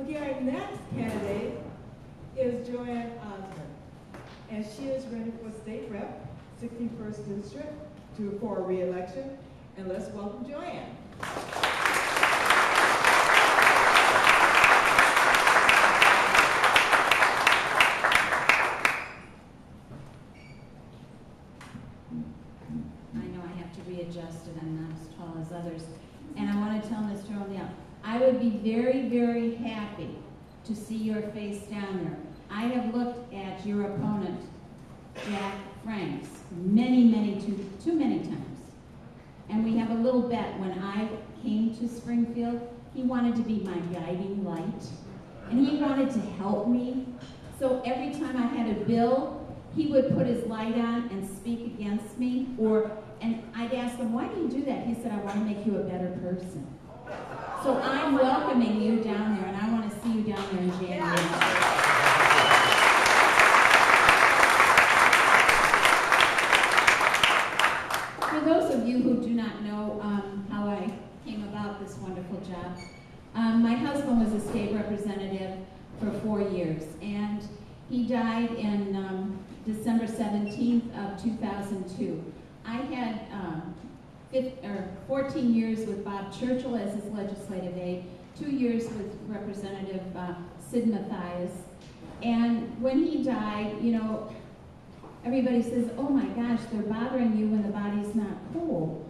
Okay, our next candidate is JoAnn Osmond, and she is running for state rep, 61st District, for re-election. And let's welcome JoAnn. Readjusted. I'm not as tall as others. And I want to tell Mr. O'Neill, I would be very, very happy to see your face down there. I have looked at your opponent, Jack Franks, too many times. And we have a little bet. When I came to Springfield, he wanted to be my guiding light. And he wanted to help me. So every time I had a bill, he would put his light on and speak against me, and I'd ask him, why do you do that? He said, I want to make you a better person. So I'm welcoming you down there, and I want to see you down there in January. For those of you who do not know how I came about this wonderful job, my husband was a state representative for 4 years, and he died in December 17th of 2002. I had 14 years with Bob Churchill as his legislative aide, 2 years with Representative Sid Mathias. And when he died, you know, everybody says, oh my gosh, they're bothering you when the body's not cool.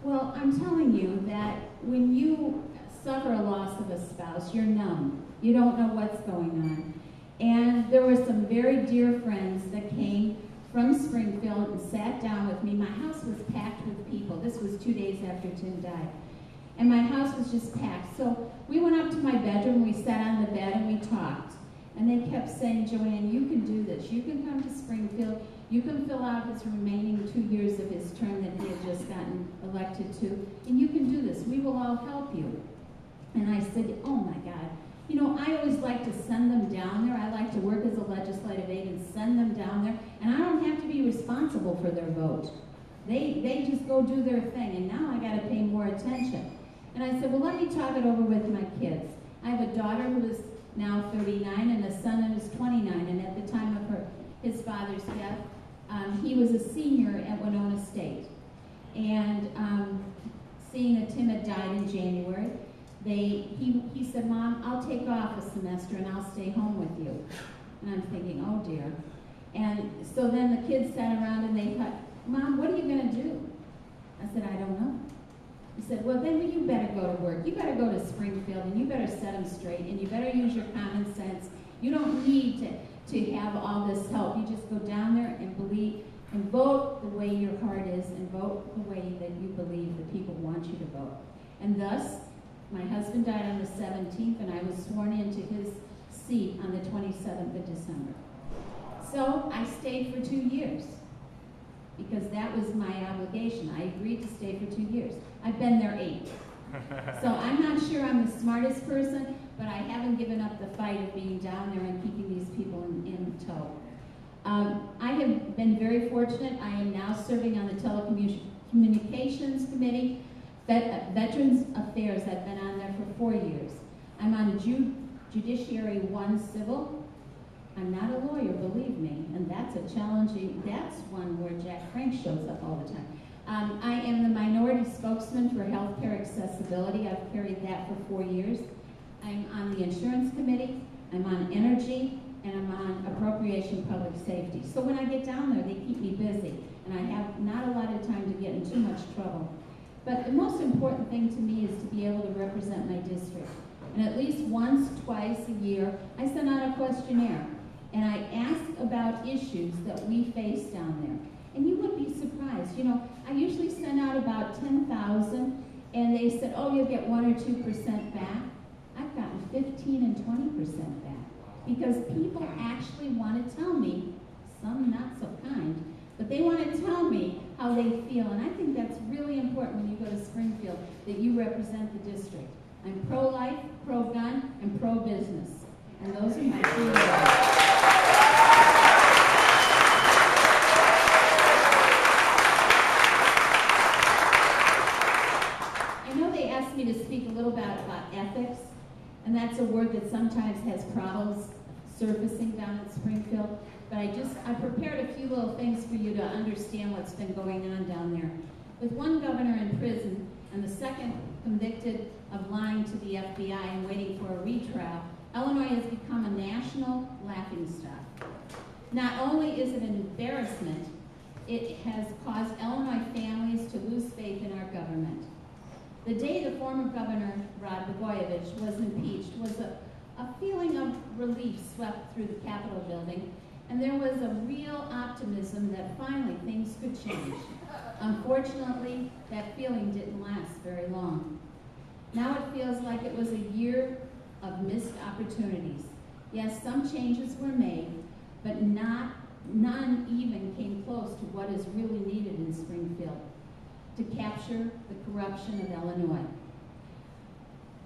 Well, I'm telling you that when you suffer a loss of a spouse, you're numb. You don't know what's going on. And there were some very dear friends that came from Springfield and sat down with me. My house was packed with people. This was 2 days after Tim died. And my house was just packed. So we went up to my bedroom, we sat on the bed and we talked. And they kept saying, JoAnn, you can do this. You can come to Springfield. You can fill out his remaining 2 years of his term that he had just gotten elected to. And you can do this. We will all help you. And I said, oh my God. You know, I always like to send them down there. I like to work as a legislative aide and send them down there, and I don't have to be responsible for their vote. They just go do their thing, and now I got to pay more attention. And I said, well, let me talk it over with my kids. I have a daughter who is now 39 and a son who is 29, and at the time of his father's death, he was a senior at Winona State. And seeing that Tim had died in January, he said, Mom, I'll take off a semester and I'll stay home with you. And I'm thinking, oh dear. And so then the kids sat around and they thought, Mom, what are you going to do? I said, I don't know. He said, well, then you better go to work. You better go to Springfield and you better set them straight and you better use your common sense. You don't need to have all this help. You just go down there and believe and vote the way your heart is and vote the way that you believe the people want you to vote. And thus, my husband died on the 17th, and I was sworn into his seat on the 27th of December. So I stayed for 2 years because that was my obligation. I agreed to stay for 2 years. I've been there 8. So I'm not sure I'm the smartest person, but I haven't given up the fight of being down there and keeping these people in tow. I have been very fortunate. I am now serving on the Telecommunications Committee, Veterans Affairs. I've been on there for 4 years. I'm on Judiciary 1 Civil. I'm not a lawyer, believe me, and that's one where Jack Frank shows up all the time. I am the minority spokesman for healthcare accessibility. I've carried that for 4 years. I'm on the Insurance Committee. I'm on Energy, and I'm on Appropriation Public Safety. So when I get down there, they keep me busy, and I have not a lot of time to get in too much trouble. But the most important thing to me is to be able to represent my district. And at least once, twice a year, I send out a questionnaire, and I ask about issues that we face down there. And you would be surprised. You know, I usually send out about 10,000, and they said, oh, you'll get 1 or 2% back. I've gotten 15 and 20% back because people actually want to tell me, some not so kind, but they want to tell me how they feel. And I think that's really important when you go to Springfield, that you represent the district. I'm pro-life, pro-gun, and pro-business. And those are my 3 words. To speak a little bit about ethics, and that's a word board that sometimes has problems surfacing down in Springfield, but I prepared a few little things for you to understand what's been going on down there. With one governor in prison and the second convicted of lying to the FBI and waiting for a retrial, Illinois has become a national laughingstock. Not only is it an embarrassment, it has caused Illinois families to lose faith in our government. The day the former governor, Rod Blagojevich, was impeached was a feeling of relief swept through the Capitol building, and there was a real optimism that finally things could change. Unfortunately, that feeling didn't last very long. Now it feels like it was a year of missed opportunities. Yes, some changes were made, but none even came close to what is really needed in Springfield to capture the corruption of Illinois.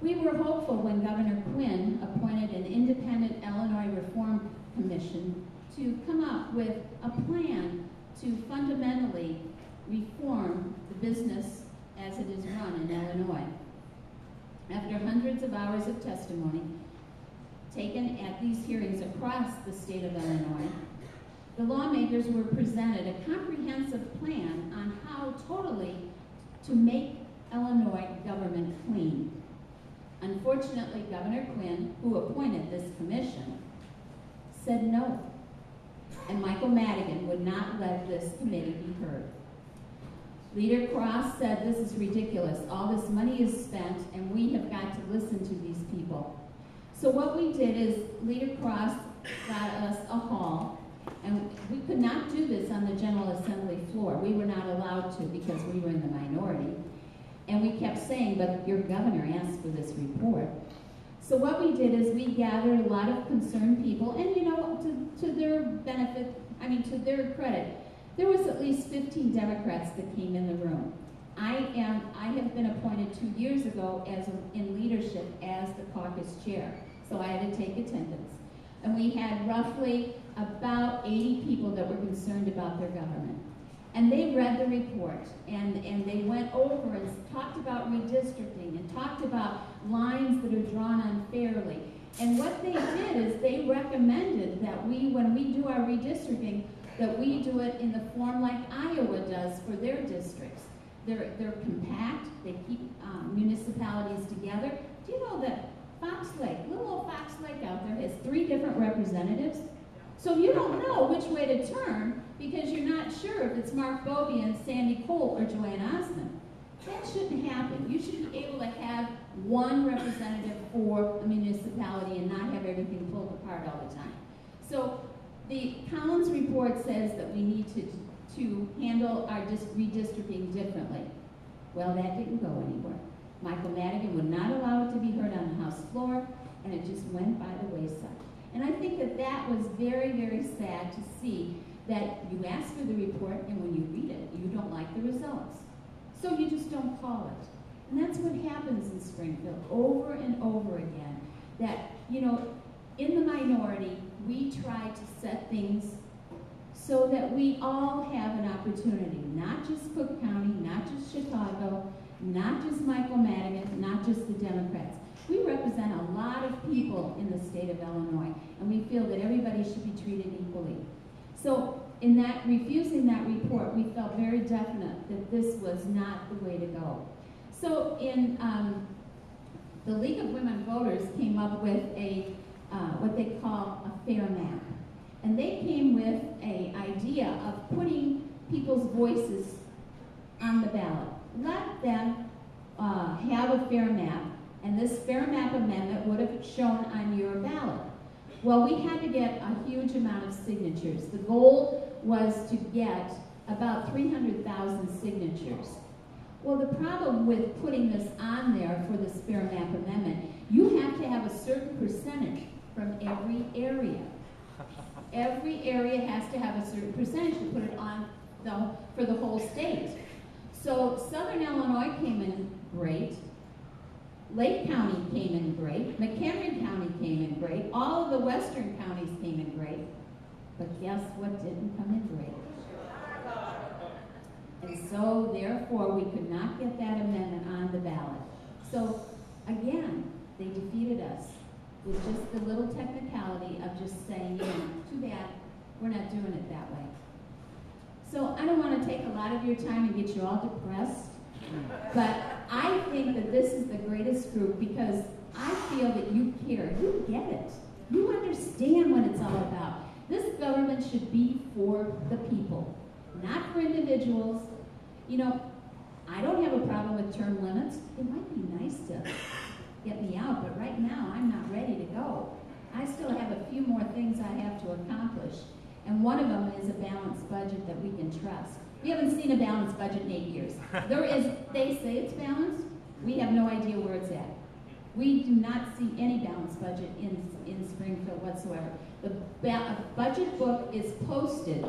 We were hopeful when Governor Quinn appointed an independent Illinois Reform Commission to come up with a plan to fundamentally reform the business as it is run in Illinois. After hundreds of hours of testimony taken at these hearings across the state of Illinois, the lawmakers were presented a comprehensive plan on how totally to make Illinois government clean. Unfortunately, Governor Quinn, who appointed this commission, said no, and Michael Madigan would not let this committee be heard. Leader Cross said, "This is ridiculous. All this money is spent, and we have got to listen to these people." So what we did is Leader Cross got us a hall, and we could not do this on the General Assembly floor. We were not allowed to because we were in the minority. And we kept saying, but your governor asked for this report. So what we did is we gathered a lot of concerned people, and you know, to their benefit, to their credit, there was at least 15 Democrats that came in the room. I have been appointed 2 years ago in leadership as the caucus chair, so I had to take attendance. And we had roughly about 80 people that were concerned about their government. And they read the report, and they went over and talked about redistricting and talked about lines that are drawn unfairly. And what they did is they recommended that when we do our redistricting, that we do it in the form like Iowa does for their districts. They're compact, they keep municipalities together. Do you know that Fox Lake, little old Fox Lake out there, has 3 different representatives? So you don't know which way to turn because you're not sure if it's Mark Bobian, Sandy Colt, or JoAnn Osmond. That shouldn't happen. You should be able to have one representative for a municipality and not have everything pulled apart all the time. So the Collins report says that we need to handle our redistricting differently. Well, that didn't go anywhere. Michael Madigan would not allow it to be heard on the House floor, and it just went by the wayside. And I think that was very, very sad to see that you ask for the report, and when you read it, you don't like the results. So you just don't call it. And that's what happens in Springfield over and over again. That, in the minority, we try to set things so that we all have an opportunity, not just Cook County, not just Chicago, not just Michael Madigan, not just the Democrats. We represent a lot of people in the state of Illinois, and we feel that everybody should be treated equally. So in refusing that report, we felt very definite that this was not the way to go. So in the League of Women Voters came up with what they call a fair map. And they came with an idea of putting people's voices on the ballot. Let them have a fair map, and this fair map amendment would have shown on your ballot. Well, we had to get a huge amount of signatures. The goal was to get about 300,000 signatures. Well, the problem with putting this on there for this fair map amendment, you have to have a certain percentage from every area. Every area has to have a certain percentage to put it on for the whole state. So Southern Illinois came in great. Lake County came in great. McHenry County came in great. All of the western counties came in great. But guess what didn't come in great? And so, therefore, we could not get that amendment on the ballot. So, again, they defeated us. with just the little technicality of just saying, you know, too bad, we're not doing it that way. So I don't want to take a lot of your time and get you all depressed, but I think that this is the greatest group because I feel that you care, you get it, you understand what it's all about. This government should be for the people, not for individuals. You know, I don't have a problem with term limits. It might be nice to get me out, but right now I'm not ready to go. I still have a few more things I have to accomplish, and one of them is a balanced budget that we can trust. We haven't seen a balanced budget in 8 years. There is, they say it's balanced, we have no idea where it's at. We do not see any balanced budget in Springfield whatsoever. The budget book is posted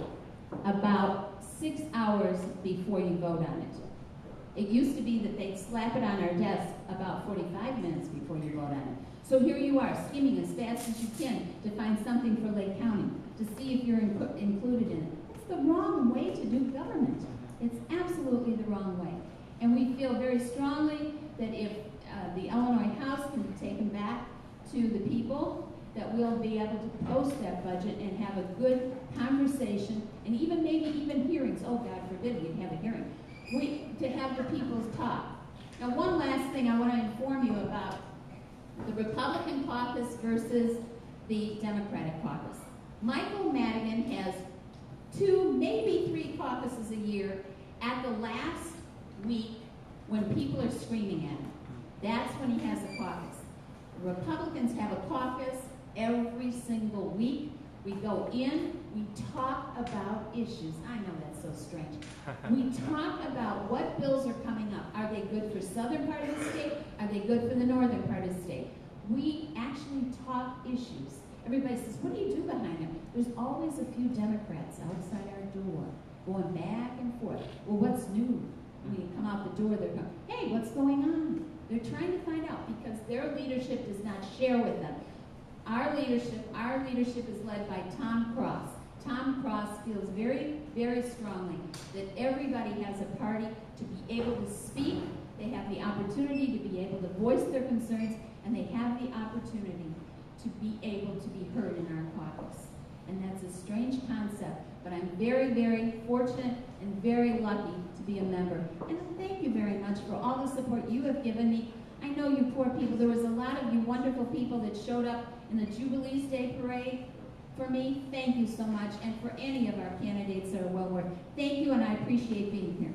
about 6 hours before you vote on it. It used to be that they'd slap it on our desk about 45 minutes before you vote on it. So here you are, skimming as fast as you can to find something for Lake County, to see if you're included in it. It's the wrong way to do government. It's absolutely the wrong way. And we feel very strongly that if the Illinois House can take them back to the people, that we'll be able to post that budget and have a good conversation, and even maybe even hearings. Oh, God forbid we'd have a hearing. To have the people's talk. Now, one last thing I want to inform you about the Republican caucus versus the Democratic caucus. Michael Madigan has 2, maybe 3 caucuses a year at the last week when people are screaming at him. That's when he has a caucus. The Republicans have a caucus every single week. We go in, we talk about issues. I know that's so strange. We talk about what bills are coming up. Are they good for southern part of the state? Are they good for the northern part of the state? We actually talk issues. Everybody says, what do you do behind them? There's always a few Democrats outside our door going back and forth. Well, what's new? When you come out the door, they're going, hey, what's going on? They're trying to find out because their leadership does not share with them. Our leadership is led by Tom Cross. Tom Cross feels very, very strongly that everybody has a party to be able to speak. They have the opportunity to be able to voice their concerns, and they have the opportunity to be able to be heard in our caucus. And that's a strange concept, but I'm very, very fortunate and very lucky to be a member. And thank you very much for all the support you have given me. I know you poor people, there was a lot of you wonderful people that showed up in the Jubilees Day Parade for me. Thank you so much, and for any of our candidates that are well worth. Thank you, and I appreciate being here.